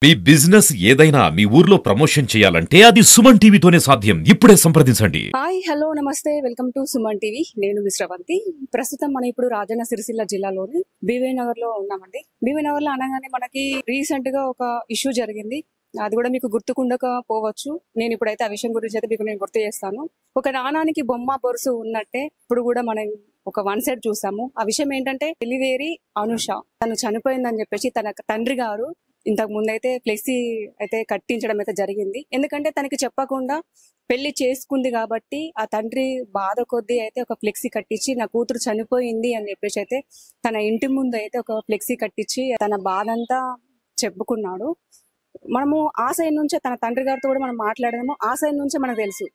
మీ business ఏదైనా మీ ఊర్లో promotion చేయాలంటే అది సుమన్ టీవీతోనే సాధ్యం. ఇప్పుడే సంప్రదించండి. హాయ్ హలో నమస్తే వెల్కమ్ టు సుమన్ టీవీ. నేను మిశ్రవంతి. ప్రస్తుతం మనం ఇప్పుడు రాజన్న సిరిసిల్ల జిల్లాలోని బీవీ నగర్ లో ఉన్నామండి. బీవీ నగర్ లో అనగానే మనకి రీసెంట్ గా ఒక ఇష్యూ జరిగింది. అది కూడా మీకు గుర్తుకుండకపోవచ్చు. నేను ఇప్పుడైతే ఆ విషయం గురించి అయితే మీకు నేను గుర్తు చేస్తాను. ఒక నాణానికి బొమ్మ బొరుసు ఉన్నట్టే ఇప్పుడు కూడా మనం ఒక వన్ సైడ్ చూసాము. ఆ విషయం ఏంటంటే ఎలివేరి అనుష తను చనిపోయిందని చెప్పేసి తన తండ్రి గారు ఇంతకు ముందు అయితే ఫ్లెక్సీ అయితే కట్టించడం అయితే జరిగింది. ఎందుకంటే తనకి చెప్పకుండా పెళ్లి చేసుకుంది కాబట్టి ఆ తండ్రి బాధ కొద్దీ అయితే ఒక ఫ్లెక్సీ కట్టించి నా కూతురు చనిపోయింది అని చెప్పేసి అయితే తన ఇంటి ముందు అయితే ఒక ఫ్లెక్సీ కట్టించి తన బాధ అంతా చెప్పుకున్నాడు. మనము ఆ సైడ్ నుంచే తన తండ్రి గారితో కూడా మనం మాట్లాడదాము. ఆ సైడ్ నుంచే మనకు తెలుసు,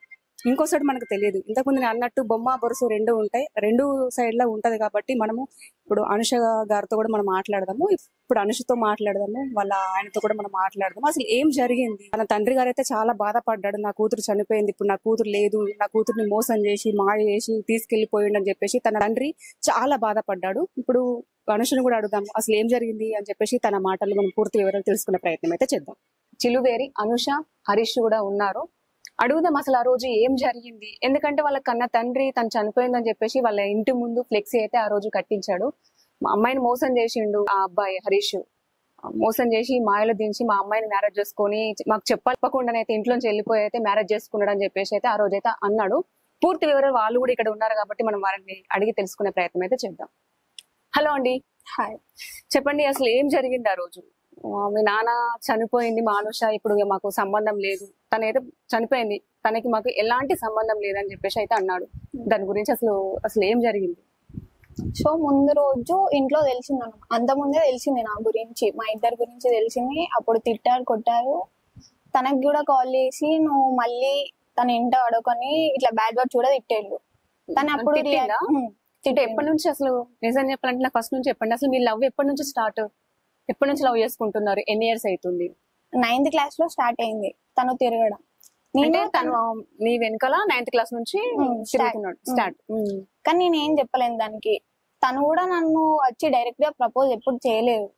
ఇంకో సైడ్ మనకు తెలియదు. ఇంతకుముందు నేను అన్నట్టు బొమ్మ బొరుసు రెండు ఉంటాయి, రెండు సైడ్ లో ఉంటది. కాబట్టి మనము ఇప్పుడు అనుష గారితో కూడా మనం మాట్లాడదాము. ఇప్పుడు అనుషతో మాట్లాడదాము, వాళ్ళ ఆయనతో కూడా మనం మాట్లాడదాము. అసలు ఏం జరిగింది? తన తండ్రి గారు అయితే చాలా బాధపడ్డాడు. నా కూతురు చనిపోయింది, ఇప్పుడు నా కూతురు లేదు, నా కూతుర్ని మోసం చేసి మాయ చేసి తీసుకెళ్లిపోయిండు అని చెప్పేసి తన తండ్రి చాలా బాధపడ్డాడు. ఇప్పుడు అనుషను కూడా అడుగుదాం అసలు ఏం జరిగింది అని చెప్పేసి తన మాటలు మనం పూర్తి వివరాలు తెలుసుకునే ప్రయత్నం అయితే చేద్దాం. చిలువేరి అనుష, హరీష్ కూడా ఉన్నారు. అడుగుదాం అసలు ఆ రోజు ఏం జరిగింది. ఎందుకంటే వాళ్ళ కన్న తండ్రి తను చనిపోయిందని చెప్పేసి వాళ్ళ ఇంటి ముందు ఫ్లెక్సీ అయితే ఆ రోజు కట్టించాడు. మా అమ్మాయిని మోసం చేసిండు ఆ అబ్బాయి హరీష్. మోసం చేసి మాయలో దించి మా అమ్మాయిని మ్యారేజ్ చేసుకొని మాకు చెప్పకుండానైతే ఇంట్లోంచి వెళ్ళిపోయి అయితే మ్యారేజ్ చేసుకున్నాడు అని చెప్పేసి అయితే ఆ రోజు అయితే అన్నాడు. పూర్తి వివరాలు వాళ్ళు కూడా ఇక్కడ ఉన్నారు కాబట్టి మనం వారిని అడిగి తెలుసుకునే ప్రయత్నం అయితే చేద్దాం. హలో అండి. హాయ్. చెప్పండి అసలు ఏం జరిగింది ఆ రోజు? మీ నాన్న చనిపోయింది మా అనుష, ఇప్పుడు మాకు సంబంధం లేదు, తనైతే చనిపోయింది, తనకి మాకు ఎలాంటి సంబంధం లేదని చెప్పేసి అయితే అన్నాడు. దాని గురించి అసలు అసలు ఏం జరిగింది? సో ముందు రోజు ఇంట్లో తెలిసింది అన్న, అంత ముందే తెలిసింది నా గురించి, మా ఇద్దరి గురించి తెలిసింది. అప్పుడు తిట్టారు, కొట్టారు. తనకి కూడా కాల్ చేసి నువ్వు మళ్ళీ తన ఇంట అడుకొని ఇట్లా బ్యాడ్ వర్డ్స్ కూడా తిట్టేళ్ళు. తను అప్పుడు ఎప్పటి నుంచి అసలు నిజం చెప్పాలంటే నాకు ఫస్ట్ నుంచి చెప్పండి. అసలు మీ లవ్ ఎప్పటి నుంచి స్టార్ట్? ఎప్పటి నుంచి లవ్ చేసుకుంటున్నారు? ఎన్ని ఇయర్స్ అవుతుంది? 9th క్లాస్ లో స్టార్ట్ అయింది తను తిరగడం. తను నీ వెనకాల 9th క్లాస్ నుంచి తిరుగుతున్నాడు స్టార్ట్. కానీ నేను ఏం చెప్పలేను దానికి. తను కూడా నన్ను వచ్చి డైరెక్ట్ గా ప్రపోజ్ ఎప్పుడు చేయలేదు.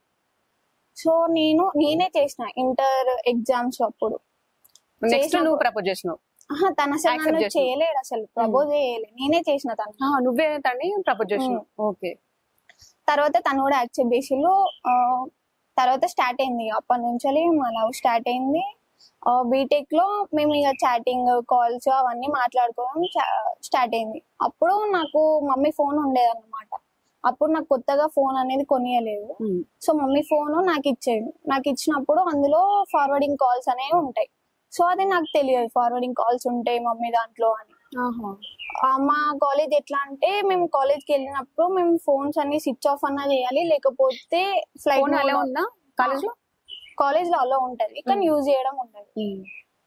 సో నేనే చేసిన ఇంటర్ ఎగ్జామ్స్ అప్పుడు. నువ్వు ప్రపోజ్ చేసినావు? తన అసలు చేయలేడు, అసలు ప్రపోజ్ చేయలేదు, నేనే చేసిన. తను నువ్వే తన్ని ప్రపోజ్ చేసినావు. ఓకే. తర్వాత తను కూడా యాక్సెప్ట్ చేసిళ్ళు. తర్వాత స్టార్ట్ అయింది, అప్పటి నుంచి మా లవ్ స్టార్ట్ అయింది. బీటెక్ లో మేము ఇక చాటింగ్, కాల్స్ అవన్నీ మాట్లాడుకోవడం స్టార్ట్ అయింది. అప్పుడు నాకు మమ్మీ ఫోన్ ఉండేదన్నమాట. అప్పుడు నాకు కొత్తగా ఫోన్ అనేది కొనియలేదు. సో మమ్మీ ఫోన్ నాకు ఇచ్చేది. నాకు ఇచ్చినప్పుడు అందులో ఫార్వర్డింగ్ కాల్స్ అనేవి ఉంటాయి. సో అది నాకు తెలియదు ఫార్వర్డింగ్ కాల్స్ ఉంటాయి మమ్మీ దాంట్లో అని. మా కాలేజ్ ఎట్లా అంటే మేము కాలేజ్కి వెళ్ళినప్పుడు మేము ఫోన్స్ అన్ని స్విచ్ ఆఫ్ అన్నా చేయాలి, లేకపోతే ఫ్లైట్ కాలేజ్ లో అలో ఉంటది కానీ యూజ్ చేయడం ఉంటది.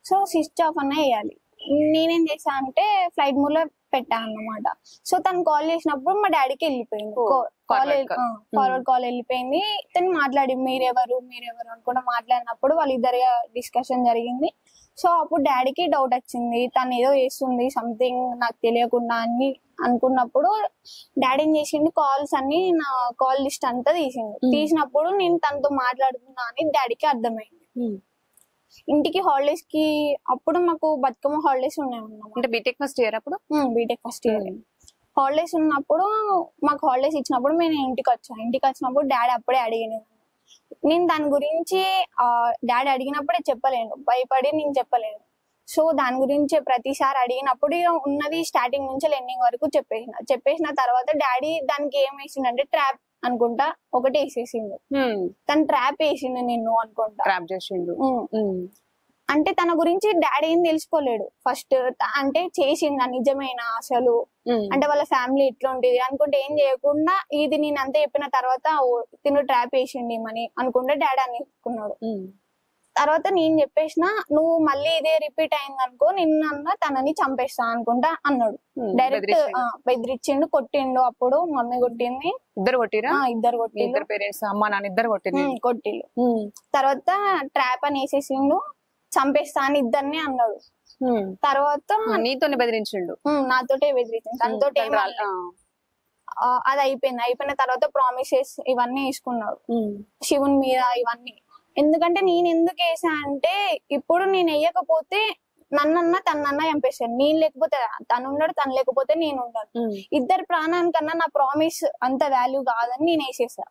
సో స్విచ్ ఆఫ్ అన్నా వేయాలి. నేనేం చేసా అంటే ఫ్లైట్ మోడ్ లో పెట్టా అన్నమాట. సో తను కాల్ చేసినప్పుడు మా డాడీకి వెళ్ళిపోయింది కాలేజ్, ఫార్వర్డ్ కాల్ వెళ్ళిపోయింది. తను మాట్లాడి మీరెవరు అనుకుంటా మాట్లాడినప్పుడు వాళ్ళిద్దరి డిస్కషన్ జరిగింది. సో అప్పుడు డాడీకి డౌట్ వచ్చింది, తను ఏదో చేస్తుంది సంథింగ్ నాకు తెలియకుండా అని అనుకున్నప్పుడు డాడీ ఏం చేసిండు, కాల్స్ అన్ని నా కాల్ లిస్ట్ అంతా తీసిండు. తీసినప్పుడు నేను తనతో మాట్లాడుతున్నా అని డాడీకి అర్థమైంది. ఇంటికి హాలిడేస్ కి అప్పుడు మాకు బతుకమ్మ హాలిడేస్ ఉన్నాయి. బీటెక్ ఫస్ట్ ఇయర్ అప్పుడు? బీటెక్ ఫస్ట్ ఇయర్ హాలిడేస్ ఉన్నప్పుడు మాకు హాలిడేస్ ఇచ్చినప్పుడు నేను ఇంటికి వచ్చాను. ఇంటికి వచ్చినప్పుడు డాడీ అప్పుడే అడిగాను. నేను దాని గురించి డాడీ అడిగినప్పుడే చెప్పలేను, భయపడి నేను చెప్పలేను. సో దాని గురించి ప్రతిసారి అడిగినప్పుడు ఉన్నది స్టార్టింగ్ నుంచి ఎండింగ్ వరకు చెప్పేసిన తర్వాత డాడీ దానికి ఏం వేసిండంటే ట్రాప్ అనుకుంటా ఒకటి వేసేసిండు. తను ట్రాప్ వేసిండు నిన్ను అనుకుంటా, ట్రాప్ చేసిండు. అంటే తన గురించి డాడీ ఏం తెలుసుకోలేడు ఫస్ట్. అంటే చేసిందా నిజమేనా అసలు, అంటే వాళ్ళ ఫ్యామిలీ ఎట్లుంటది అనుకుంటే ఏం చేయకుండా ఇది నేను అంతా చెప్పిన తర్వాత తిను ట్రాప్ వేసిండి మని అనుకుంటే డాడీ అనుకున్నాడు. తర్వాత నేను చెప్పేసిన నువ్వు మళ్ళీ ఇదే రిపీట్ అయింది అనుకో నిన్న తనని చంపేస్తా అనుకుంటా అన్నాడు. డైరెక్ట్ బెదిరించిండు, కొట్టిండు. అప్పుడు మమ్మీ కొట్టింది. ఇద్దరు కొట్టిరా? ఇద్దరు కొట్టిండు. పేరెంట్స్ అమ్మ నాన్న ఇద్దరు కొట్టిండు. తర్వాత ట్రాప్ అని వేసేసిండు, చంపేస్తా అని ఇద్దరిని అన్నాడు. తర్వాత నీతోనే బెదిరించిండు? నాతోటే బెదిరించిండు, తనతో అది అయిపోయిన తర్వాత ప్రామిసెస్ ఇవన్నీ వేసుకున్నాడు శివుని మీద. ఇవన్నీ ఎందుకంటే నేను ఎందుకు వేసా అంటే ఇప్పుడు నేను వేయకపోతే నన్నన్నా తనన్నా చంపేస్తాను. నేను లేకపోతే తను ఉండడు, తను లేకపోతే నేను ఉండను. ఇద్దరు ప్రాణానికన్నా నా ప్రామిస్ అంత వాల్యూ కాదని నేను వేసేసా.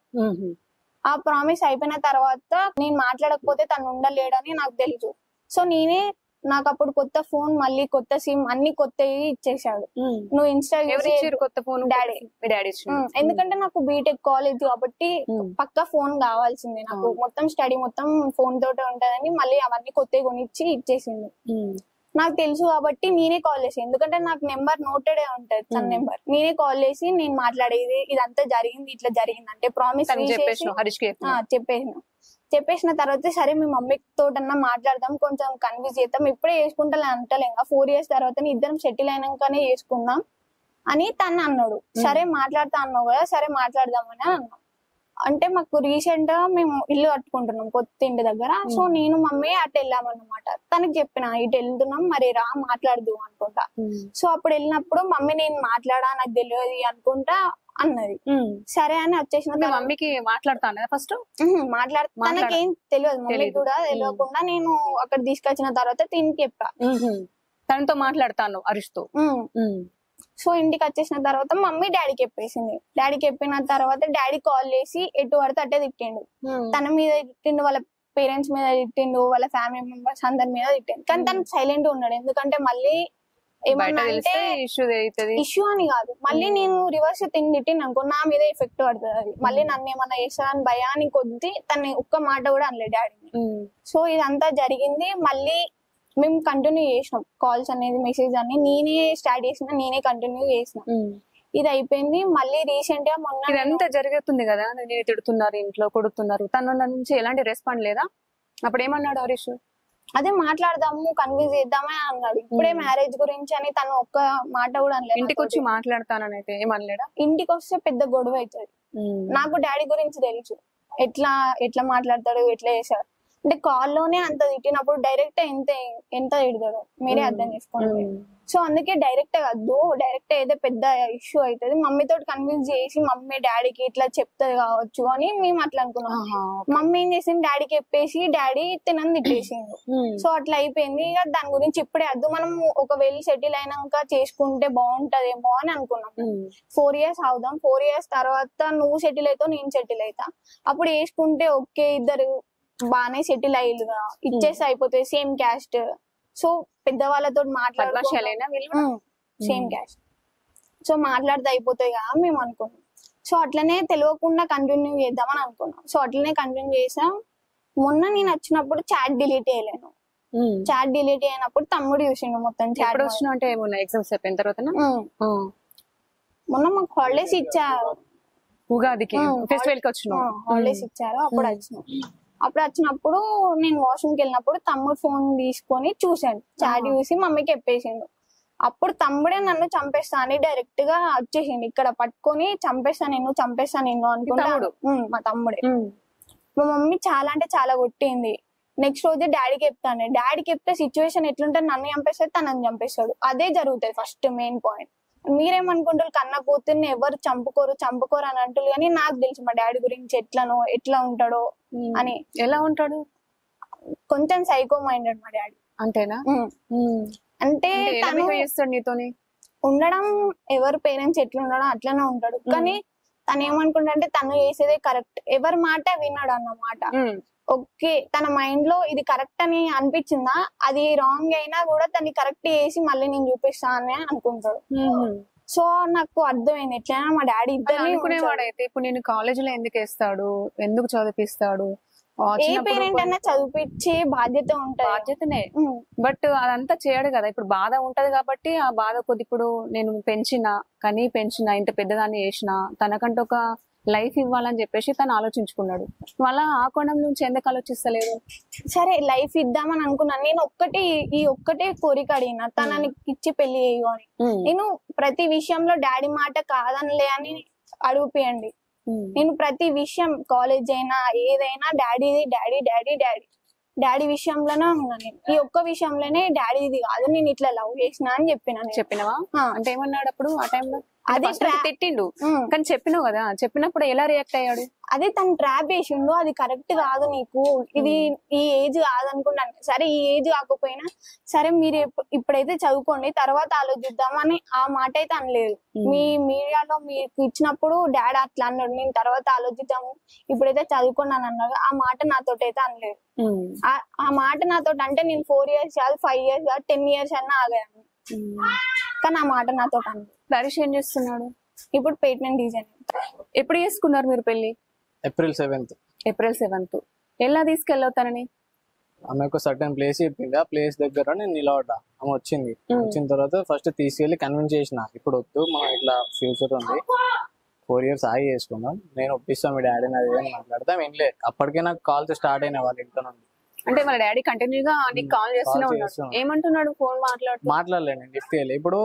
ఆ ప్రామిస్ అయిపోయిన తర్వాత నేను మాట్లాడకపోతే తను ఉండలేడని నాకు తెలుసు. సో నేనే నాకు అప్పుడు కొత్త ఫోన్, మళ్ళీ కొత్త సిమ్, అన్ని కొత్తవి ఇచ్చేసాడు. నువ్వు ఇన్స్టా కొత్త ఫోన్? డాడీ. ఎందుకంటే నాకు బీటెక్ కాలేజ్ కాబట్టి పక్కా ఫోన్ కావాల్సిందే నాకు. మొత్తం స్టడీ మొత్తం ఫోన్ తోటే ఉంటదని మళ్ళీ అవన్నీ కొత్తవి కొనిచ్చి ఇచ్చేసింది. నాకు తెలుసు కాబట్టి నేనే కాల్ చేసి, ఎందుకంటే నాకు నెంబర్ నోటెడే ఉంటది తన నెంబర్. నేనే కాల్ చేసి నేను మాట్లాడేది ఇదంతా జరిగింది, ఇట్లా జరిగింది అంటే ప్రామిస్ చెప్పేసిన తర్వాత సరే మీ మమ్మీ తోటన్నా మాట్లాడదాం, కొంచెం కన్విన్స్ చేద్దాం, ఇప్పుడే చేసుకుంటా అంటలే, 4 years తర్వాత ఇద్దరం సెటిల్ అయినాకనే చేసుకుందాం అని తను అన్నాడు. సరే మాట్లాడతా అన్నావు కదా, సరే మాట్లాడదామని అన్నాం. అంటే మాకు రీసెంట్ గా మేము ఇల్లు కట్టుకుంటున్నాం కొత్త ఇంటి దగ్గర. సో నేను మమ్మీ అటు వెళ్ళామన్నమాట. తనకి చెప్పిన ఇటు వెళ్తున్నాం, మరి రా మాట్లాడదు అనుకుంటా. సో అప్పుడు వెళ్ళినప్పుడు మమ్మీ నేను మాట్లాడా, నాకు తెలియదు అనుకుంటా అన్నది. సరే అని వచ్చేసిన మమ్మీకి మాట్లాడతాను ఫస్ట్ తనకేం తెలియదు, మమ్మీ కూడా తెలియకుండా నేను అక్కడ తీసుకొచ్చిన తర్వాత తిని చెప్పా, తనతో మాట్లాడతాను అరుస్తూ. సో ఇంటికి వచ్చేసిన తర్వాత మమ్మీ డాడీకి చెప్పేసింది. డాడీకి చెప్పిన తర్వాత డాడీ కాల్ చేసి ఎటు పడితే అట్టే తిట్టిండు. తన మీద తిట్టిండు, వాళ్ళ పేరెంట్స్ మీద తిట్టిండు, వాళ్ళ ఫ్యామిలీ మెంబర్స్ అందరి మీద తిట్టిండు. కానీ తను సైలెంట్ ఉన్నాడు. ఎందుకంటే మళ్ళీ ఏమన్నా అంటే ఇష్యూ అని కాదు, మళ్ళీ నేను రివర్స్ తిట్టిన అనుకో నా మీద ఎఫెక్ట్ పడుతుంది, అది మళ్ళీ నన్ను ఏమన్నా చేస్తానని భయాన్ని కొద్ది తన ఒక్క మాట కూడా అనలేదు డాడీని. సో ఇదంతా జరిగింది. మళ్ళీ మేము కంటిన్యూ చేసినాం కాల్స్ అనేది, మెసేజ్ అన్ని నేనే స్టార్ట్ చేసిన, నేనే కంటిన్యూ చేసిన. ఇది అయిపోయింది. మళ్ళీ రీసెంట్ గా మొన్న ఇదంతా జరుగుతుంది కదా, నేను తిడుతున్నారు, ఇంట్లో కొడుతున్నారు, తన నుంచి ఎలాంటి రెస్పాండ్ లేదా? అప్పుడు ఏమన్నాడు హరీష్? అదే మాట్లాడదాము, కన్విన్స్ చేద్దామే అన్నాడు. ఇప్పుడే మ్యారేజ్ గురించి అని తను ఒక్క మాట కూడా అనలేదు. ఇంటికి వచ్చి మాట్లాడతానని అయితే ఏమనలేడా? ఇంటికి వస్తే పెద్ద గొడవ అవుతుంది. నాకు డాడీ గురించి తెలుసు, ఎట్లా మాట్లాడతాడు, ఎట్లా చేశాడు అంటే. కాల్లోనే అంత తిట్టినప్పుడు డైరెక్ట్ ఎంత తిడతాడు మీరే అర్థం చేసుకోండి. సో అందుకే డైరెక్ట్ వద్దు, డైరెక్ట్ అయితే పెద్ద ఇష్యూ అవుతుంది. మమ్మీతో కన్విన్స్ చేసి మమ్మీ డాడీకి ఇట్లా చెప్తుంది కావచ్చు అని మేము అట్లా అనుకున్నాం. మమ్మీ ఏం చేసింది, డాడీకి చెప్పేసి డాడీ తినని తిట్టేసిండు. సో అట్లా అయిపోయింది. ఇక దాని గురించి ఇప్పుడే వద్దు, మనం ఒకవేళ సెటిల్ అయినాక చేసుకుంటే బాగుంటదేమో అని అనుకున్నాం. 4 years అవుదాం, 4 years తర్వాత నువ్వు సెటిల్ అవుతావు, నేను సెటిల్ అవుతా, అప్పుడు వేసుకుంటే ఓకే, ఇద్దరు బానే సెటిల్ అయ్యిలుగా ఇచ్చేసి అయిపోతాయి, సేమ్ క్యాస్ట్. సో పెద్దవాళ్ళతో సేమ్ క్యాస్ట్, సో మాట్లాడితే అయిపోతాయి కదా మేము అనుకున్నాం. సో అట్లనే తెలియకుండా కంటిన్యూ చేద్దామని అనుకున్నాం. సో అట్లనే కంటిన్యూ చేసాం. మొన్న నేను వచ్చినప్పుడు చాట్ డిలీట్ చేయలేను. చాట్ డిలీట్ అయినప్పుడు తమ్ముడు చూసిండు మొత్తం చాట్. అంటే ఎగ్జామ్స్ అయిపోయిన తర్వాత మొన్న మాకు హాలిడేస్ ఇచ్చారు, ఉగాదికి ఫెస్టివల్ కి వచ్చిన హాలిడేస్ ఇచ్చారు. అప్పుడు వచ్చినప్పుడు నేను వాష్రూమ్కి వెళ్ళినప్పుడు తమ్ముడు ఫోన్ తీసుకొని చూసాను, చాట్ చూసి మమ్మీకి చెప్పేసిండు. అప్పుడు తమ్ముడే నన్ను చంపేస్తా అని డైరెక్ట్ గా వచ్చేసిండు, ఇక్కడ పట్టుకొని చంపేస్తా నిన్ను అనుకుంటాడు మా తమ్ముడే. మా మమ్మీ చాలా అంటే చాలా కొట్టింది. నెక్స్ట్ రోజు డాడీకి చెప్తాను, డాడీకి చెప్తే సిచ్యువేషన్ ఎట్లుంటుంది, నన్ను చంపేస్తాడు, తనని చంపేస్తాడు, అదే జరుగుతుంది ఫస్ట్ మెయిన్ పాయింట్. మీరేమనుకుంటారు, కన్న కూతుర్ని ఎవరు చంపుకోరు అని అంటారు, కానీ నాకు తెలుసు మా డాడీ గురించి ఎట్లా ఉంటాడో అని. ఎలా ఉంటాడు? కొంచెం సైకో మైండెడ్ మా డాడీ. అంతేనా? అంటే తను నీతోని ఉండడం, ఎవరు పేరెంట్స్ ఎట్లా ఉండడం అట్లనే ఉంటాడు. కానీ తను ఏమనుకుంటే తను చేసేదే కరెక్ట్, ఎవరి మాట విన్నాడు అన్నమాట. ఓకే, తన మైండ్ లో ఇది కరెక్ట్ అని అనిపించిందా, అది రాంగ్ అయినా కూడా తను కరెక్ట్ చేసి మళ్ళీ నేను చూపిస్తా అని అనుకుంటాడు. సో నాకు అర్థమైంది ఎట్లయినా మా డాడీ ఇద్దరు అనుకునేవాడైతే ఇప్పుడు నేను కాలేజీలో ఎందుకు వేస్తాడు, ఎందుకు చదివిస్తాడు, ఏ పేరెంట్ అన్నా చదివించే బాధ్యత ఉంటది, బాధ్యతనే. బట్ అదంతా చేయడు కదా. ఇప్పుడు బాధ ఉంటది కాబట్టి ఆ బాధ కొద్ది, ఇప్పుడు నేను పెంచిన ఇంత పెద్దదాన్ని చేసిన, తనకంటూ ఒక లైఫ్ ఇవ్వాలని చెప్పేసి తను ఆలోచించుకున్నాడు. మళ్ళా ఆ కోణం నుంచి ఎందుకు ఆలోచిస్తలేదు? సరే లైఫ్ ఇద్దామని అనుకున్నాను నేను. ఒక్కటే కోరిక అడిగిన, తనని ఇచ్చి పెళ్లి చేయు అని. నేను ప్రతి విషయంలో డాడీ మాట కాదనిలే అని అడుగుపియండి. నేను ప్రతి విషయం, కాలేజ్ అయినా ఏదైనా డాడీ విషయంలోనే ఉన్నా. నేను ఈ ఒక్క విషయంలోనే డాడీ ఇది కాదు, నేను ఇట్లా లవ్ చేసిన అని చెప్పినావా? అంటే ఏమన్నాడు అప్పుడు ఆ టైంలో? అది First అయితే తిట్టిండు కానీ చెప్పినావు కదా, చెప్పినప్పుడు ఎలా రియాక్ట్ అయ్యాడు? అదే తను ట్రాప్ చేసిండు, అది కరెక్ట్ కాదు నీకు, ఇది ఈ ఏజ్ కాదనుకున్నాను. సరే ఈ ఏజ్ కాకపోయినా సరే మీరు ఇప్పుడైతే చదువుకోండి తర్వాత ఆలోచిద్దామని ఆ మాట అయితే అనలేదు. మీ మీడియాలో మీకు ఇచ్చినప్పుడు డాడీ అట్లా అన్నాడు, నేను తర్వాత ఆలోచిద్దాము ఇప్పుడైతే చదువుకోండి అని అన్నాడు. ఆ మాట నాతోటి అయితే అనలేదు. ఆ మాట నాతోటి అంటే నేను 4 years కాదు 5 years కాదు 10 years అన్నా ఆగాను, కానీ ఆ మాట నాతోటి అనలేదు. హరీష్ ఏం చేస్తున్నాడు? ఇప్పుడు పేటెంట్ డిజైన్. ఎప్పుడు చేసుకున్నారు మీరు పెళ్లి? April 7th. April 7th. ఎలా తీసుకెళ్ళవుతానని? ఆమె ఒక సర్టన్ ప్లేస్ చెప్పింది, ఆ ప్లేస్ దగ్గర నేను నిలబడ్డా. ఆమె వచ్చింది, వచ్చిన తర్వాత ఫస్ట్ తీసుకెళ్లి కన్విన్స్ చేసిన, ఇప్పుడు వద్దు మనం ఇట్లా ఫ్యూచర్ ఉంది 4 years ఆగి చేసుకుందాం, నేను ఒప్పిస్తాం మీ డాడీని అది అని మాట్లాడతాం. ఏం లేదు, అప్పటికే నాకు కాల్స్ స్టార్ట్ అయిన వాళ్ళ ఇంట్లో నుండి. అంటే వాళ్ళ డాడీ కంటిన్యూగా నీకు కాల్ చేస్తూనే ఉన్నాడు. ఏమంటున్నాడు? ఫోన్ మాట్లాడలేదు, నేను లిఫ్ట్ చేయలేదు. ఇప్పుడు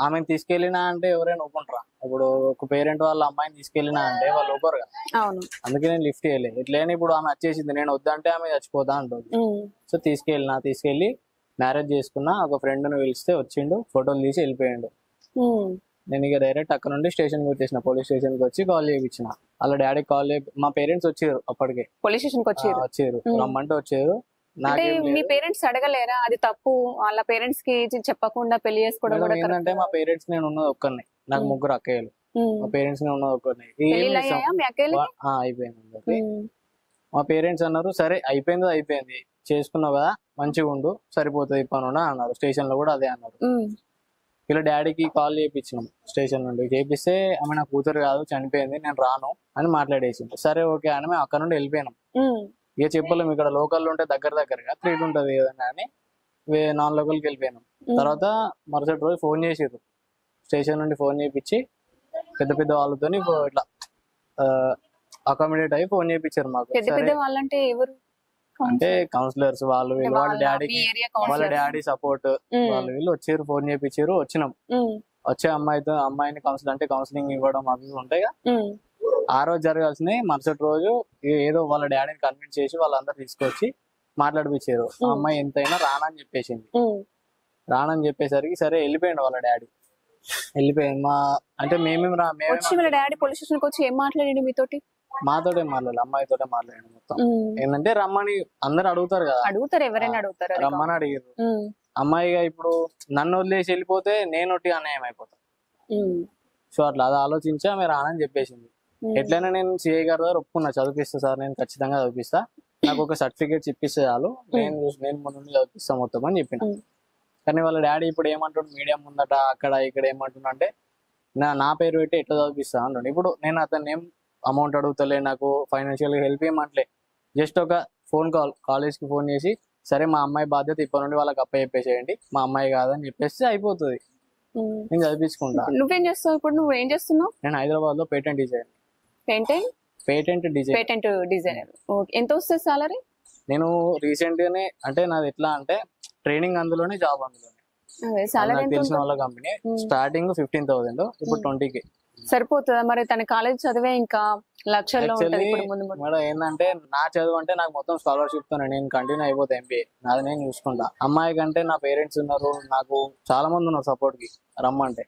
ఆమెను తీసుకెళ్ళినా అంటే ఎవరైనా ఒప్పుకుంటారా? ఇప్పుడు ఒక పేరెంట్ వాళ్ళ అమ్మాయిని తీసుకెళ్ళినా అంటే వాళ్ళు ఒప్పరు కదా. అవును, అందుకే నేను లిఫ్ట్ చేయలేదు. ఇట్లనే ఇప్పుడు ఆమె వచ్చేసింది, నేను వద్దంటే ఆమె చచ్చిపోతా అంటుంది. సో తీసుకెళ్ళి మ్యారేజ్ చేసుకున్నా. ఒక ఫ్రెండ్ ను పిలిస్తే వచ్చిండు, ఫోటోలు తీసి వెళ్ళిపోయిండు. నేను ఇక డైరెక్ట్ అక్కడ నుండి స్టేషన్ కి వచ్చేసిన, పోలీస్ స్టేషన్ కి వచ్చి కాల్ చేయించిన. వాళ్ళ డాడీ కాల్ మా పేరెంట్స్ వచ్చారు, అప్పటికే పోలీస్ స్టేషన్ కి వచ్చారు, రమ్మంటే వచ్చారు. అంటే మీ పేరెంట్స్ అడగలేరా అది తప్పు, వాళ్ళ పేరెంట్స్ కి చెప్పకుండా పెళ్లి చేసుకోవడం కూడా? ఏంటంటే మా పేరెంట్స్ నేను ఉన్నది ఒక్కరిని, నాకు ముగ్గురు అక్కయ్యలు. మా పేరెంట్స్ నేను ఉన్నది ఒక్కరిని. అయిపోయింది. మా పేరెంట్స్ అన్నారు సరే అయిపోయింది చేసుకున్నావు కదా మంచిగా ఉండు సరిపోతుంది పనున్నా అన్నారు. స్టేషన్ లో కూడా అదే అన్నారు. వీళ్ళ డాడీకి కాల్ చేయించినాం స్టేషన్ నుండి. చేపిస్తే ఆమె నా కూతురు కాదు చనిపోయింది, నేను రాను అని మాట్లాడేసింది. సరే ఓకే అని మేము అక్కడ నుండి వెళ్ళిపోయినాం. ఇక చెప్పలేము, ఇక్కడ లోకల్ ఉంటే దగ్గరగా త్రీట్ ఉంటది ఏదన్నా అని నాన్ లోకల్కి వెళ్ళిపోయినాం. తర్వాత మరుసటి రోజు ఫోన్ చేసిర్రు, స్టేషన్ నుండి ఫోన్ చేయించి పెద్ద వాళ్ళతో ఇట్లా అకామిడేట్ అయ్యి ఫోన్ చేయించారు మాకు. వాళ్ళంటే ఎవరు? అంటే కౌన్సిలర్స్ వాళ్ళు వాళ్ళ డాడీ సపోర్ట్ వాళ్ళు వీళ్ళు వచ్చారు, ఫోన్ చేయించారు. వచ్చినాం, వచ్చే అమ్మాయిని కౌన్సిలింగ్ ఇవ్వడం అవి ఉంటాయి. ఆ రోజు జరగాల్సింది మరుసటి రోజు ఏదో వాళ్ళ డాడీని కన్విన్స్ చేసి వాళ్ళందరూ తీసుకొచ్చి మాట్లాడిపించారు. ఆ అమ్మాయి ఎంతైనా రానని చెప్పేసింది. రానని చెప్పేసరికి సరే వెళ్ళిపోయింది వాళ్ళ డాడీ. వెళ్ళిపోయింది అంటే వాళ్ళ డాడీ పోలీస్ స్టేషన్ వచ్చి ఏం మాట్లాడండి మీతోటి? మాతోటే మాట్లాడాలి, అమ్మాయితోటే మాట్లాడండి మొత్తం. ఏంటంటే రమ్మని అందరు అడుగుతారు కదా, ఎవరైనా అడుగుతారు, రమ్మని అడిగారు. అమ్మాయిగా ఇప్పుడు నన్ను వదిలేసి వెళ్ళిపోతే నేను అన్యాయం అయిపోతా. సో అట్లా అది ఆలోచించి ఆమె రానని చెప్పేసింది. ఎట్లయినా నేను సిఐ గారి దగ్గర ఒప్పుకున్నా, చదివిస్తా సార్ నేను ఖచ్చితంగా చదివిస్తా, నాకు ఒక సర్టిఫికేట్స్ ఇప్పిస్తే చాలు, నేను ముందు చదివిస్తా మొత్తం అని చెప్పిన. కానీ వాళ్ళ డాడీ ఇప్పుడు ఏమంటాడు, మీడియం ఉందట అక్కడ ఇక్కడ ఏమంటున్నా అంటే నా పేరు పెట్టి ఎట్లా చదివిస్తా అంటాడు. ఇప్పుడు నేను అతను ఏం అమౌంట్ అడుగుతలే, నాకు ఫైనాన్షియల్ హెల్ప్ ఏమంటలే, జస్ట్ ఒక ఫోన్ కాలేజ్ కి ఫోన్ చేసి సరే మా అమ్మాయి బాధ్యత ఇప్పటి నుండి వాళ్ళకి అప్ప చెప్పేసేయండి, మా అమ్మాయి కాదని చెప్పేసి అయిపోతుంది, నేను చదివించుకుంటా. నువ్వేం చేస్తావు ఇప్పుడు? నువ్వు ఏం చేస్తున్నావు? నేను హైదరాబాద్ లో పేటెంట్ డిజైనర్. ఎంత వస్తుంది సాలరీ? నేను రీసెంట్ గానే అంటే నాది ఎట్లా అంటే ట్రైనింగ్ అందులోనే జాబ్ అందులోనే తెలిసిన వాళ్ళ కంపెనీ. స్టార్టింగ్ 15,000, ఇప్పుడు 20K. సరిపోతుందా మరి? తన కాలేజ్ చదివే ఇంకా లక్షల్లో మేడం ఏంటంటే నా చదువు అంటే నాకు మొత్తం స్కాలర్షిప్ తో నేను కంటిన్యూ అయిపోతా ఎంబీఏ, నాది నేను చూసుకుంటా. అమ్మాయి కంటే నా పేరెంట్స్ ఉన్నారు, నాకు చాలా మంది ఉన్నారు సపోర్ట్ కి, రమ్మంటే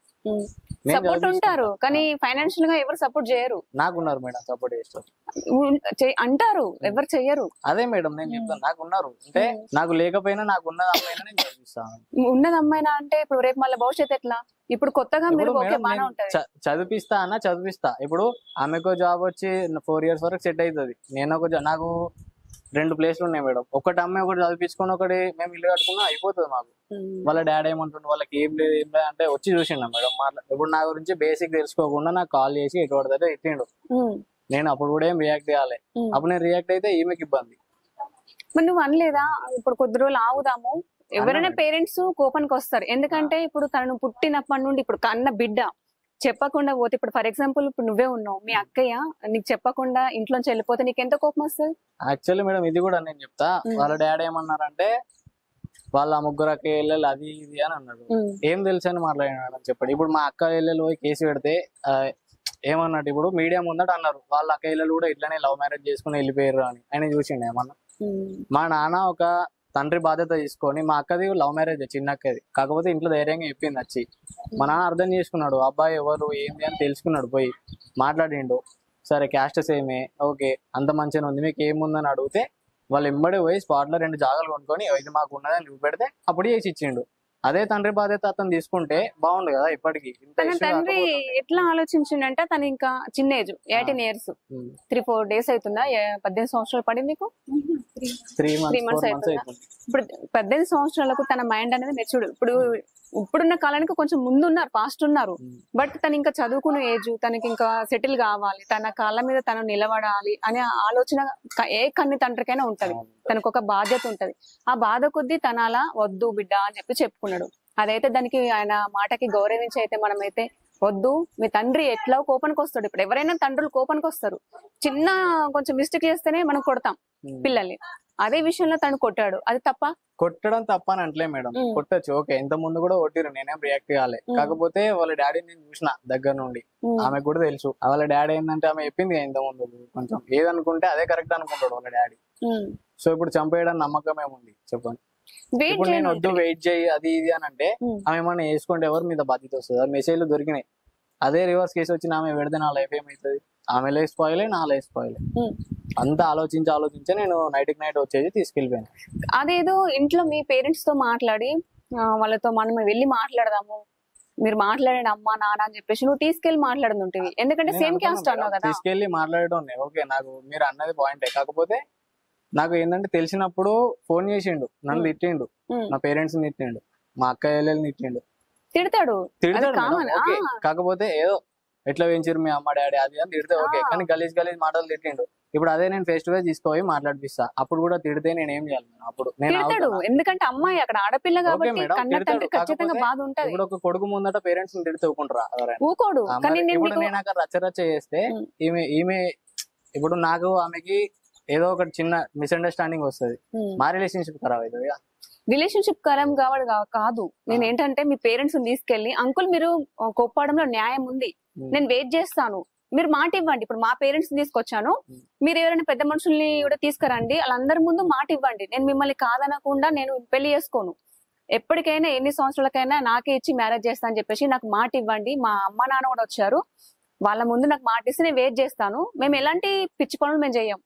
సపోర్ట్ ఉంటారు కానీ ఫైనాన్షియల్ గా ఎవరు సపోర్ట్ చేయరు. నాకున్నారు మేడం సపోర్ట్ చేస్తారు అంటారు, ఎవరు చెయ్యరు. అదే మేడం నేను చెప్తాను, నాకున్నారు. అంటే నాకు లేకపోయినా నాకు ఉన్నది అమ్మాయినా నేను చదివిస్తాను. ఉన్నది అమ్మాయినా అంటే ఇప్పుడు రేపు మళ్ళీ భవిష్యత్తు ఎట్లా? ఇప్పుడు కొత్తగా మీరు చదివిస్తా. ఇప్పుడు ఆమెకు జాబ్ వచ్చి 4 years వరకు సెట్ అవుతుంది. నేను నాకు 2 ప్లేస్లు ఉన్నాయి మేడం, ఒకటి అమ్మాయి ఒకటి చదివించుకొని ఒకటి మేము ఇల్లు కట్టుకున్నా అయిపోతుంది మాకు. వాళ్ళ డాడీ ఏమంటుండే, వాళ్ళకి ఏం లేదు అంటే వచ్చి చూసిండ మేడం ఇప్పుడు నా గురించి బేసిక్ తెలుసుకోకుండా నాకు కాల్ చేసి ఎటువంటి ఎట్టిండు. నేను అప్పుడు కూడా ఏం రియాక్ట్ చేయాలి, అప్పుడు నేను రియాక్ట్ అయితే ఈమెకి ఇబ్బంది. మరి నువ్వు అనలేదా ఇప్పుడు కొద్ది రోజులు ఆగుదాము? ఎవరైనా పేరెంట్స్ కోపానికి వస్తారు, ఎందుకంటే ఇప్పుడు తనను పుట్టినప్పటి నుండి ఇప్పుడు కన్న బిడ్డ చెప్పకుండా పోతే, ఇప్పుడు ఫర్ ఎగ్జాంపుల్ ఇప్పుడు నువ్వే ఉన్నావు, మీ అక్కయ్య నీకు చెప్పకుండా ఇంట్లోంచి వెళ్ళిపోతే నీకు ఎంత కోపం వస్తుంది? యాక్చువల్లీ మేడం ఇది కూడా నేను చెప్తా, వాళ్ళ డాడీ ఏమన్నారంటే వాళ్ళ ముగ్గురు అక్క ఇళ్ళలు అది ఇది అని అన్నాడు. ఏం తెలుసు అని మాట్లాడినాడు చెప్పండి. ఇప్పుడు మా అక్క ఇళ్ళలు పోయి కేసు పెడితే ఏమన్నట్టు, ఇప్పుడు మీడియా ముందట అన్నారు వాళ్ళ అక్క ఇళ్ళలు కూడా ఇట్లనే లవ్ మ్యారేజ్ చేసుకుని వెళ్ళిపోయారు అని ఆయన చూసిండు. ఏమన్నా మా నాన్న ఒక తండ్రి బాధ్యత తీసుకొని, మా అక్కది లవ్ మ్యారేజ్ చిన్న అక్కది, కాకపోతే ఇంట్లో ధైర్యంగా చెప్పింది వచ్చి. మా నాన్న అర్థం చేసుకున్నాడు, అబ్బాయి ఎవరు ఏంది అని తెలుసుకున్నాడు, పోయి మాట్లాడిండు. సరే క్యాస్ట్ సేమే, ఓకే అంత మంచిగా ఉంది, మీకు ఏముందని అడిగితే వాళ్ళు ఎంబడే పోయి స్పాట్ లో 2 జాగాలు కొనుక్కొని ఇది మాకు ఉన్నదని చూపెడితే అప్పుడు చేసి ఇచ్చిండు. అదే తండ్రి బాధ్యత అతను తీసుకుంటే బాగుండు కదా. ఇప్పటికి ఇంత తన issue తండ్రి కాకపోతుండే. ఎట్లా ఆలోచించిండంటే తను ఇంకా చిన్న ఏజ్ 18 years, 3-4 days అవుతుందా 18 సంవత్సరాలు పడి మీకు 3 months 3 months 4 months అవుతుందా? అవుతుంది. ఇప్పుడు 18 సంవత్సరాలకు తన మైండ్ అనేది మెచ్యూర్డ్. ఇప్పుడున్న కాలానికి కొంచెం ముందు ఉన్నారు, పాస్ట్ ఉన్నారు. బట్ తను ఇంకా చదువుకునే ఏజ్, తనకి ఇంకా సెటిల్ కావాలి, తన కాళ్ళ మీద తను నిలబడాలి అనే ఆలోచన ఏ కన్ని తండ్రికైనా ఉంటది. తనకు ఒక బాధ్యత ఉంటది. ఆ బాధ కొద్దీ తన అలా వద్దు బిడ్డ అని చెప్పుకున్నాడు. అదైతే దానికి ఆయన మాటకి గౌరవించి అయితే మనమైతే వద్దు, మీ తండ్రి ఎట్లా కోపానికి వస్తాడు. ఇప్పుడు ఎవరైనా తండ్రులు కోపానికి వస్తారు. చిన్న కొంచెం మిస్టేక్ చేస్తేనే మనం కొడతాం పిల్లల్ని. అదే విషయంలో తను కొట్టాడు, అది తప్ప? కొట్టడం తప్ప అని అంటలే మేడం, కొట్టచ్చు ఓకే. ఇంత ముందు కూడా కొట్టిరు, నేనేం రియాక్ట్ కాలే. కాకపోతే వాళ్ళ డాడీ నేను చూసిన దగ్గర నుండి, ఆమెకు కూడా తెలుసు. వాళ్ళ డాడీ ఏంటంటే ఆమె చెప్పింది ఇంత ముందు, కొంచెం ఏదనుకుంటే అదే కరెక్ట్ అనుకుంటాడు వాళ్ళ డాడీ. సో ఇప్పుడు చంపేయడం నమ్మకం ఏముంది చెప్పండి. ఇప్పుడు నేను వద్దు వెయిట్ చేయి అది ఇది అని అంటే ఆమె ఏమన్నా వేసుకుంటే ఎవరి మీద బాధ్యత వస్తుంది? మెసేజ్లు దొరికినాయి, అదే రివర్స్ కేసు వచ్చి ఆమె పెడితే నా లైఫ్ ఏమవుతుంది? ఆమె లైఫ్ స్పాయిలే, నా లైఫ్ స్పాయిలే. అంతా ఆలోచించి నేను నైట్ వచ్చేసి తీసుకెళ్ళిపోయాను. అదేదో ఇంట్లో మీ పేరెంట్స్ తో మాట్లాడి వాళ్ళతో మనం వెళ్ళి మాట్లాడదాము, మీరు మాట్లాడండి అమ్మా నాన్న అని చెప్పేసి నువ్వు తీసుకెళ్లి మాట్లాడుతుంటివి. ఎందుకంటే సేమ్ క్యాస్ట్ అన్నావు కదా. తీసుకెళ్లి మాట్లాడడం ఓకే, నాకు మీరు అన్నది పాయింటే. కాకపోతే నాకు ఏంటంటే తెలిసినప్పుడు ఫోన్ చేసిండు, నన్ను తిట్టిండు, నా పేరెంట్స్ తిట్టిండు, మా అక్క చెల్లెల్ని తిట్టిండు. తిడతాడు. ఓకే, కాకపోతే ఏదో ఎట్లా పెంచారు మీ అమ్మ డాడీ అది అని తిడితే ఓకే, కానీ గలీజ్ మాటలు తిట్టిండు. ఇప్పుడు అదే నేను ఫేస్ టు ఫేస్ తీసుకుపోయి మాట్లాడిపిస్తా, అప్పుడు కూడా తిడితే నేను ఏం చేయాలి? అప్పుడు తిడతాడు, ఎందుకంటే అమ్మాయి అక్కడ ఆడపిల్ల కాబట్టి కన్న తండ్రి ఖచ్చితంగా బాధ ఉంటది. ఇప్పుడు ఒక కొడుకు ముందట పేరెంట్స్ తిడితే ఊకుంటారా? ఊకోడు. కానీ ఇప్పుడు నేను అక్కడ రచ్చ చేస్తే ఈమె ఇప్పుడు నాకు ఆమెకి ఏదో ఒకటి చిన్న మిస్అండర్స్టాండింగ్ వస్తుంది, మా రిలేషన్షిప్ ఖరాబ్ అవుతుంది. రిలేషన్షిప్ ఖరాబ్ కాదు. నేను ఏంటంటే మీ పేరెంట్స్ తీసుకెళ్లి అంకుల్ మీరు కోప్పడంలో న్యాయం ఉంది, నేను వెయిట్ చేస్తాను, మీరు మాట ఇవ్వండి. ఇప్పుడు మా పేరెంట్స్ తీసుకొచ్చాను, మీరు ఎవరైనా పెద్ద మనుషుల్ని కూడా తీసుకురండి, వాళ్ళందరి ముందు మాట ఇవ్వండి, నేను మిమ్మల్ని కాదనకుండా నేను పెళ్లి చేసుకోను, ఎప్పటికైనా ఎన్ని సంవత్సరాలకైనా నాకే ఇచ్చి మ్యారేజ్ చేస్తా అని చెప్పేసి నాకు మాట ఇవ్వండి. మా అమ్మ నాన్న కూడా వచ్చారు, వాళ్ళ ముందు నాకు మాట ఇస్తే నేను వెయిట్ చేస్తాను, మేము ఎలాంటి పిచ్చి పనులు మేము చెయ్యం,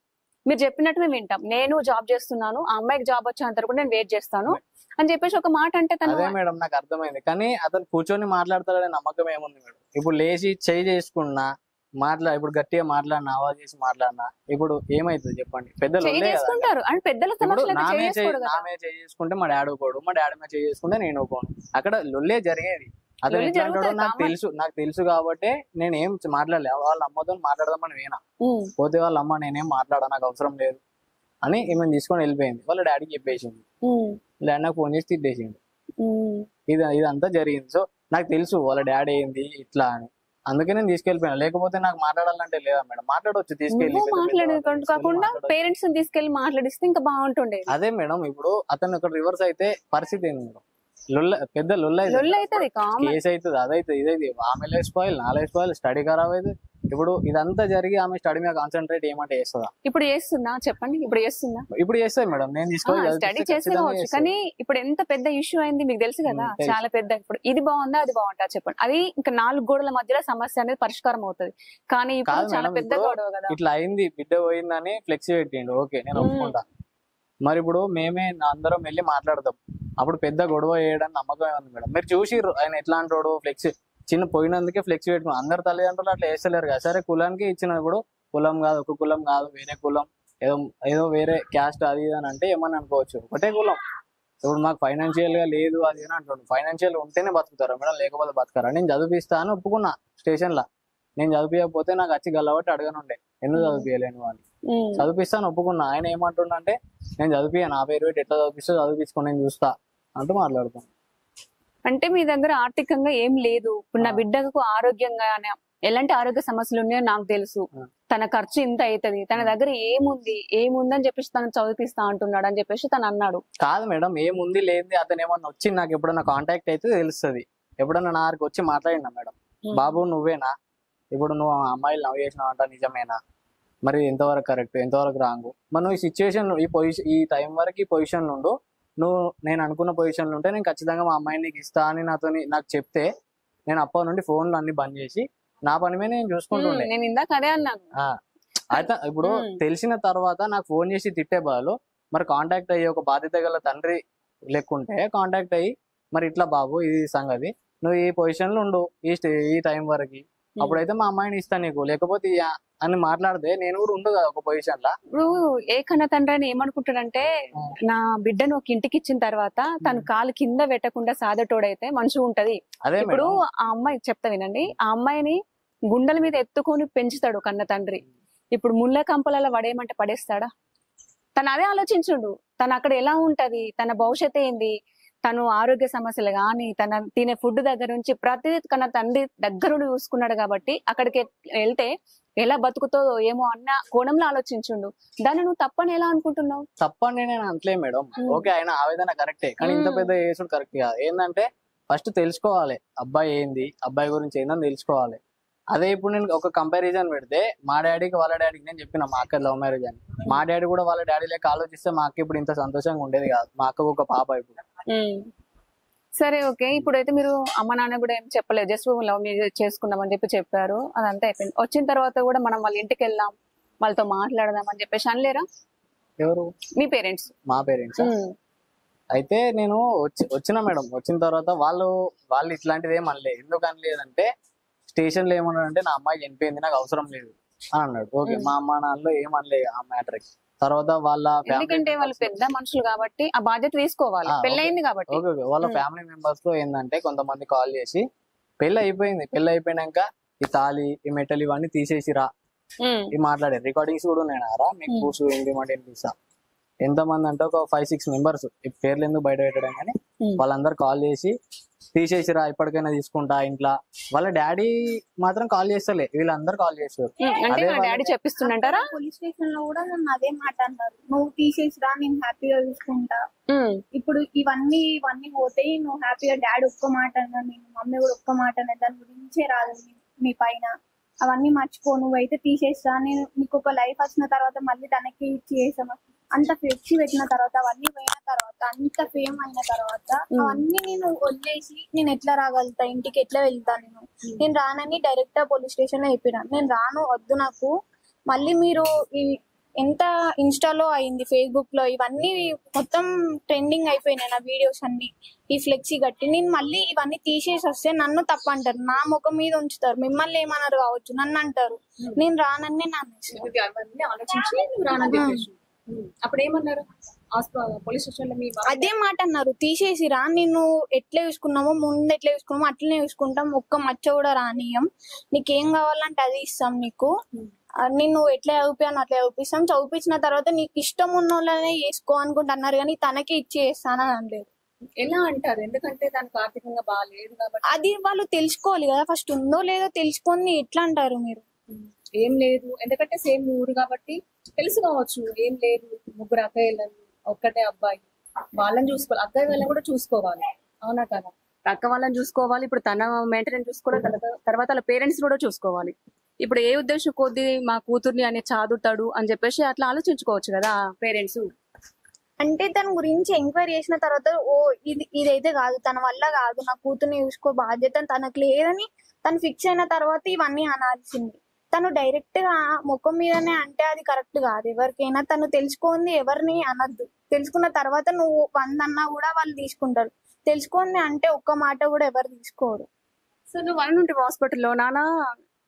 మీరు చెప్పినట్టు మేము వింటాం, నేను జాబ్ చేస్తున్నాను, ఆ అమ్మాయికి జాబ్ వచ్చేంత వరకు నేను వెయిట్ చేస్తాను అని చెప్పేసి ఒక మాట అంటే తను. అదే మేడం నాకు అర్థమైంది, కానీ అతను కూర్చొని మాట్లాడతాడనే నమ్మకం ఏముంది మేడం? ఇప్పుడు లేచి చేయి చేసుకున్నా ఇప్పుడు గట్టిగా మాట్లాడినా, ఆవాజ్ చేసి మాట్లాడినా ఇప్పుడు ఏమైతుంది చెప్పండి? పెద్దలు చేసుకుంటారు అండ్ పెద్దల నామే చేసుకుంటే మా డాడీ పోడు, మా డాడీ మీద చేసుకుంటే నేను పోను, అక్కడ లొల్లే జరిగేది. అతను ఎట్లా అంటాడో నాకు తెలుసు కాబట్టి నేను ఏం మాట్లాడలే. వాళ్ళ అమ్మతో మాట్లాడదామని వేనా పోతే వాళ్ళ అమ్మ నేనేం మాట్లాడా, నాకు అవసరం లేదు అని ఈమె తీసుకొని వెళ్ళిపోయింది. వాళ్ళ డాడీకి చెప్పేసింది, డాడీ నాకు ఫోన్ చేసి తిట్టేసింది. ఇదంతా జరిగింది. సో నాకు తెలుసు వాళ్ళ డాడీ ఏంది ఇట్లా అని, అందుకే నేను తీసుకెళ్ళిపోయాను. లేకపోతే నాకు మాట్లాడాలంటే లేదా మేడం? మాట్లాడవచ్చు, తీసుకెళ్ళి కాకుండా పేరెంట్స్ తీసుకెళ్లి మాట్లాడిస్తే ఇంకా బాగుంటుండే. అదే మేడం, ఇప్పుడు అతను ఇక్కడ రివర్స్ అయితే పరిస్థితి ఏంది మేడం? పెద్ద లొల్ల అవుతుంది, కేసు అవుతుంది, అదైతుంది ఇదైతే. ఆమె లైఫ్ స్పాయిల్, నా లైఫ్ స్పాయిల్, స్టడీ ఖరాబ్ అయితే. ఇప్పుడు ఇదంతా జరిగి ఆమె స్టడీ మీద కాన్సన్ట్రేట్ ఏమంటే చేస్తుందా? ఇప్పుడు చేస్తున్నా చెప్పండి, ఇప్పుడు చేస్తాయి మేడం. నేను స్టడీ చేసుకోవచ్చు, కానీ ఇప్పుడు ఎంత పెద్ద ఇష్యూ అయింది మీకు తెలుసు కదా, చాలా పెద్ద. ఇప్పుడు ఇది బాగుందా అది బాగుంటా చెప్పండి, అది ఇంకా 4 గోడల మధ్యలో సమస్య అనేది పరిష్కారం అవుతుంది. కానీ ఇప్పుడు చాలా పెద్ద గొడవ కదా. ఇట్లా అయింది, బిడ్డ పోయిందని ఫ్లెక్సీ పెట్టిండు, ఓకే నేను ఒప్పుకుంటా. మరి ఇప్పుడు మేమే అందరం వెళ్ళి మాట్లాడదాం, అప్పుడు పెద్ద గొడవ చేయడానికి నమ్మకం ఏముంది మేడం? మీరు చూసిర్రు ఆయన ఎట్లా అంటాడు, ఫ్లెక్సీ చిన్న పోయినందుకే ఫ్లెక్సీ పెట్టుకుని. అందరు తల్లిదండ్రులు అట్లా వేస్తలేరు కదా. సరే కులానికి ఇచ్చినప్పుడు కులం కాదు, ఒక కులం కాదు, వేరే కులం, ఏదో వేరే క్యాస్ట్ అది ఇది అని అంటే ఏమని అనుకోవచ్చు, ఒకటే కులం. ఇప్పుడు మాకు ఫైనాన్షియల్ గా లేదు అది అని అంటుండు. ఫైనాన్షియల్ ఉంటేనే బతుకుతారా మేడం, లేకపోతే బతకారా? నేను చదివిస్తా అని ఒప్పుకున్నా స్టేషన్ లా. నేను చదివిపోతే నాకు వచ్చి గల్లబట్టి అడగనుండే ఎందుకు చదివియలేను అని. చదివిస్తాను ఒప్పుకున్నా. ఆయన ఏమంటుండ అంటే నేను చదివియా, నా పేరు పెట్టి ఎట్లా చదివించుకొని నేను చూస్తా అంటూ మాట్లాడుతాను. అంటే మీ దగ్గర ఆర్థికంగా ఏం లేదు, ఇప్పుడు నా బిడ్డకు ఆరోగ్యంగా ఎలాంటి ఆరోగ్య సమస్యలు ఉన్నాయో నాకు తెలుసు, తన ఖర్చు ఇంత అవుతుంది, తన దగ్గర ఏముందని చెప్పేసి తను చదివిస్తా అంటున్నాడు అని చెప్పేసి తను అన్నాడు. కాదు మేడం, ఏముంది లేదు, అతను ఏమన్నా వచ్చి నాకు ఎప్పుడన్నా కాంటాక్ట్ అయితే తెలుస్తుంది. ఎప్పుడన్నా నాకు వచ్చి మాట్లాడినా మేడం, బాబు నువ్వేనా, ఇప్పుడు నువ్వు అమ్మాయిలు నవ్వు చేసినావు అంట నిజమేనా, మరి ఎంతవరకు కరెక్ట్ ఎంతవరకు రాంగ్, మనం ఈ సిచ్యువేషన్ ఈ టైం వరకు ఈ పొజిషన్ నుండు నువ్వు నేను అనుకున్న పొజిషన్లో ఉంటే నేను ఖచ్చితంగా మా అమ్మాయిని నీకు ఇస్తా అని నాకు చెప్తే నేను అప్పటి నుండి ఫోన్లు అన్ని బంద్ చేసి నా పని మీద నేను చూసుకుంటుండే. నేను ఇందాక అదే అన్నాను. అయితే ఇప్పుడు తెలిసిన తర్వాత నాకు ఫోన్ చేసి తిట్టే బదులు మరి కాంటాక్ట్ అయ్యి ఒక బాధ్యత గల తండ్రి లెక్కుంటే కాంటాక్ట్ అయ్యి మరి ఇట్లా బాబు ఇది సంగతి, నువ్వు ఈ పొజిషన్ లో ఉండు ఈ టైం వరకు, అప్పుడైతే మా అమ్మాయిని ఇస్తా నీకు, లేకపోతే అని మాట్లాడితే నేను కూడా ఉండు కదా ఒక పొజిషన్ లా. ఇప్పుడు ఏ కన్న తండ్రి అని ఏమనుకుంటాడంటే నా బిడ్డను ఒక ఇంటికి ఇచ్చిన తర్వాత తను కాలు కింద పెట్టకుండా సాదటోడైతే మంచిగా ఉంటది. అదే ఇప్పుడు ఆ అమ్మాయి చెప్తా వినండి, ఆ అమ్మాయిని గుండెల మీద ఎత్తుకొని పెంచుతాడు కన్న తండ్రి. ఇప్పుడు ముళ్ళ కంపలలో పడేయమంటే పడేస్తాడా? తను అదే ఆలోచించుండు, తను అక్కడ ఎలా ఉంటది, తన భవిష్యత్తు ఏంది, తను ఆరోగ్య సమస్యలు కానీ తన తినే ఫుడ్ దగ్గర నుంచి ప్రతి కన్నా తండ్రి దగ్గరుండి చూసుకున్నాడు కాబట్టి అక్కడికి వెళ్తే ఎలా బతుకుతో ఏమో అన్న కోణంలో ఆలోచించుండు. దాన్ని నువ్వు తప్పని ఎలా అనుకుంటున్నావు? తప్పని నేను అంటలే మేడం, ఓకే ఆయన ఆవేదన కరెక్టే, కానీ ఇంత పెద్ద చేసుడు కరెక్ట్ కాదు. ఏంటంటే ఫస్ట్ తెలుసుకోవాలి అబ్బాయి ఏంది, అబ్బాయి గురించి ఏందని తెలుసుకోవాలి. అదే ఇప్పుడు నేను ఒక కంపారిజన్ పెడితే మా డాడీకి వాళ్ళ డాడీకి నేను చెప్పిన మా అక్క లవ్ మ్యారేజ్ అని, మా డాడీ కూడా వాళ్ళ డాడీ లేక ఆలోచిస్తే మా అక్క ఇప్పుడు ఇంత సంతోషంగా ఉండేది కాదు. మా అక్కకు ఒక పాప ఇప్పుడు. సరే ఓకే, ఇప్పుడైతే మీరు అమ్మ నాన్న కూడా ఏం చెప్పలేదు, జస్ట్ లవ్ మీరు చేసుకుందామని చెప్పారు, అదంతా అయిపోయింది. వచ్చిన తర్వాత కూడా మనం వాళ్ళ ఇంటికి వెళ్దాం, వాళ్ళతో మాట్లాడదాం అని చెప్పేసి అనలేరా? ఎవరు? మీ పేరెంట్స్. మా పేరెంట్స్. అయితే నేను వచ్చిన మేడం, వచ్చిన తర్వాత వాళ్ళు ఇట్లాంటిది ఏం అనలేదు. ఎందుకు అనలేదంటే స్టేషన్ లో ఏమన్నాడంటే నా అమ్మాయి చనిపోయింది నాకు అవసరం లేదు అని అన్నాడు. ఓకే, మా అమ్మ నాన్నలో ఏమనలేదు ఆ మ్యాటర్ కి. తర్వాత వాళ్ళ ఎందుకంటే వాళ్ళు పెద్ద మనుషులు కాబట్టి ఆ బాధ్యత తీసుకోవాలి, పెళ్ళయింది కాబట్టి. వాళ్ళ ఫ్యామిలీ మెంబర్స్ లో ఏంటంటే కొంతమంది కాల్ చేసి పెళ్లి అయిపోయినాక ఈ తాళి ఈ మెటల్ ఇవన్నీ తీసేసిరా ఈ మాట్లాడారు. రికార్డింగ్స్ కూడా ఉన్నాయా మీకు పూసు ఏంటి తీసా. ఎంతమంది అంటే ఒక 5-6 మెంబర్స్, ఈ పేర్లు ఎందుకు బయట పెట్టడం కానీ వాళ్ళందరూ కాల్ చేసి తీసేసిరా ఇప్పటికైనా తీసుకుంటా ఇంట్లో. వాళ్ళ డాడీ మాత్రం కాల్ చేస్తలే, వీళ్ళందరూ కాల్ చేస్తారు. డాడీ చెప్పిస్తుంటారా? పోలీస్ స్టేషన్ లో కూడా నన్ను అదే మాట అన్నారు, నువ్వు తీసేసిరా నేను హ్యాపీగా చూసుకుంటా. ఇప్పుడు ఇవన్నీ పోతాయి, నువ్వు హ్యాపీగా డాడీ ఒక్క మాట అన్నా, నేను మమ్మీ కూడా ఒక్క మాట అన్నా, దాని గురించే రాదు మీ పైన, అవన్నీ మర్చిపో, నువ్వైతే తీసేసిరా. నేను నీకు ఒక లైఫ్ వచ్చిన తర్వాత మళ్ళీ తనకి ఇచ్చి చేసామా, అంత ఫ్లెక్సీ పెట్టిన తర్వాత అవన్నీ పోయిన తర్వాత అంత ఫేమ్ అయిన తర్వాత అవన్నీ నేను వదిలేసి నేను ఎట్లా రాగలుగుతా, ఇంటికి ఎట్లా వెళ్తా? నేను రానని డైరెక్ట్ గా పోలీస్ స్టేషన్ లో చెప్పినా, నేను రాను, వద్దు నాకు. మళ్ళీ మీరు ఎంత ఇన్స్టాలో అయింది, ఫేస్బుక్ లో ఇవన్నీ మొత్తం ట్రెండింగ్ అయిపోయినాయి నా వీడియోస్ అన్ని, ఈ ఫ్లెక్సీ కట్టి. నేను మళ్ళీ ఇవన్నీ తీసేసి వస్తే నన్ను తప్పు అంటారు, నా ముఖం మీద ఉంచుతారు, మిమ్మల్ని ఏమన్నారు కావచ్చు, నన్ను అంటారు. నేను రానని అప్పుడు ఏమన్నారు పోలీస్ స్టేషన్ లో? అదే మాట అన్నారు, తీసేసిరా, నేను ఎట్లా చూసుకున్నామో ముందు ఎట్లా చూసుకున్నామో అట్లనే చూసుకుంటాం, ఒక్క మచ్చ కూడా రానియం, నీకేం కావాలంటే అది ఇస్తాం నీకు, నేను ఎట్లా చదివిపాను అట్లా చదివిస్తాం, చదివించిన తర్వాత నీకు ఇష్టం ఉన్న వాళ్ళనే చేసుకో అనుకుంటున్నారు, కానీ తనకే ఇచ్చి చేస్తానని అనలేదు. ఎలా అంటారు? ఎందుకంటే దానికి ఆర్థికంగా బాగాలేదు కాబట్టి. అది వాళ్ళు తెలుసుకోవాలి కదా, ఫస్ట్ ఉందో లేదో తెలుసుకొని ఎట్లా అంటారు మీరు? ఏం లేదు, ఎందుకంటే సేమ్ ఊరు కాబట్టి తెలుసు కావచ్చు. ఏం లేదు, 3 అక్కయ్యలు, ఒక్కటే అబ్బాయి, వాళ్ళని చూసుకోవాలి, అక్కయ్య వాళ్ళని కూడా చూసుకోవాలి, అవునా కదా? అక్క వాళ్ళని చూసుకోవాలి, ఇప్పుడు తన మెయింటెనెన్స్ చూసుకోవాలి, తర్వాత వాళ్ళ పేరెంట్స్ కూడా చూసుకోవాలి. ఇప్పుడు ఏ ఉద్దేశం కొద్ది మా కూతుర్ని అని చదువుతాడు అని చెప్పేసి అట్లా ఆలోచించుకోవచ్చు కదా పేరెంట్స్. అంటే దాని గురించి ఎంక్వైరీ చేసిన తర్వాత ఓ ఇదైతే కాదు, తన వల్ల కాదు, నా కూతుర్ని చూసుకో బాధ్యత తనకు లేదని తను ఫిక్స్ అయిన తర్వాత ఇవన్నీ అనాల్సింది. తను డైరెక్ట్ గా ముఖం మీదనే అంటే అది కరెక్ట్ కాదు. ఎవరికైనా తను తెలుసుకుంది ఎవరిని అనద్దు, తెలుసుకున్న తర్వాత నువ్వు 100 అన్నా కూడా వాళ్ళు తీసుకుంటారు, తెలుసుకుంది అంటే ఒక్క మాట కూడా ఎవరు తీసుకోరు. సో నువ్వు అనుంటే హాస్పిటల్లో, నాన్న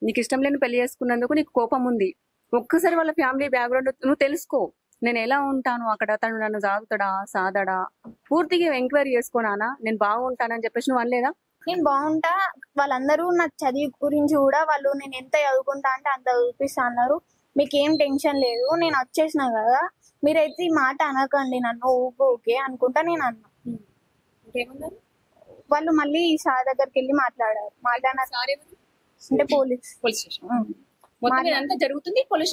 నీకు ఇష్టం లేని పెళ్లి చేసుకున్నందుకు నీకు కోపం ఉంది, ఒక్కసారి వాళ్ళ ఫ్యామిలీ బ్యాక్గ్రౌండ్ నువ్వు తెలుసుకో, నేను ఎలా ఉంటాను అక్కడ, తను నన్ను సాగుతాడా సాదడా, పూర్తిగా ఎంక్వైరీ చేసుకోనానా, నేను బాగుంటానని చెప్పేసి నువ్వు అనలేదా? నేను బాగుంటా, వాళ్ళందరూ నా చదివి గురించి కూడా వాళ్ళు నేను ఎంత చదువుకుంటా అంటే అంత చదివిపిస్తా అన్నారు, మీకేం టెన్షన్ లేదు, నేను వచ్చేసిన కదా, మీరైతే ఈ మాట అనకండి నన్ను, ఓకే అనుకుంటా నేను అన్నా. ఇంకేమన్నారు వాళ్ళు? మళ్ళీ సార్ దగ్గరికి వెళ్ళి మాట్లాడారు, అంటే పోలీస్ జరుగుతుంది పోలీస్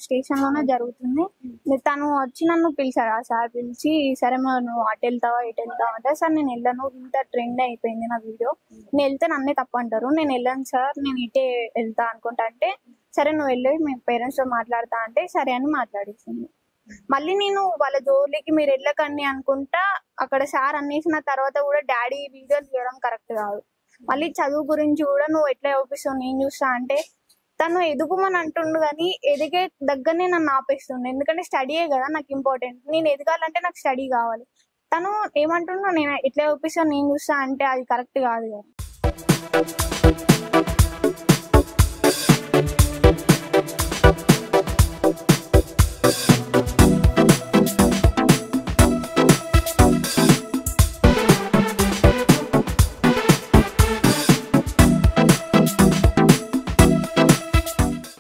స్టేషన్ లోనే జరుగుతుంది. తను వచ్చి నన్ను పిలిచారు, ఆ సార్ పిలిచి, సరే నువ్వు అటు వెళ్తావా ఇటు వెళ్తావా అంటే, సార్ నేను వెళ్ళను, ఇంత ట్రెండ్ అయిపోయింది నా వీడియో, నేను వెళ్తే నన్నే తప్పు అంటారు, నేను వెళ్ళను సార్, నేను ఇటే వెళ్తా అనుకుంటా అంటే, సరే నువ్వు వెళ్ళి మీ పేరెంట్స్ తో మాట్లాడతా అంటే సరే అని మాట్లాడేసింది. మళ్ళీ నేను వాళ్ళ జోలికి మీరు వెళ్ళకండి అనుకుంటా అక్కడ సార్ అనేసిన తర్వాత కూడా డాడీ వీడియోలు తీయడం కరెక్ట్ కాదు. మళ్ళీ చదువు గురించి కూడా నువ్వు ఎట్లా చూపిస్తావు నేను చూస్తా అంటే తను ఎదుగుమని అంటుండు కానీ ఎదిగే దగ్గరనే నన్ను ఆపేస్తుండే. ఎందుకంటే స్టడీయే కదా నాకు ఇంపార్టెంట్. నేను ఎదగాలంటే నాకు స్టడీ కావాలి. తను ఏమంటుండో నేను ఎట్లా చూపిస్తావు నేను చూస్తా అంటే అది కరెక్ట్ కాదు కదా.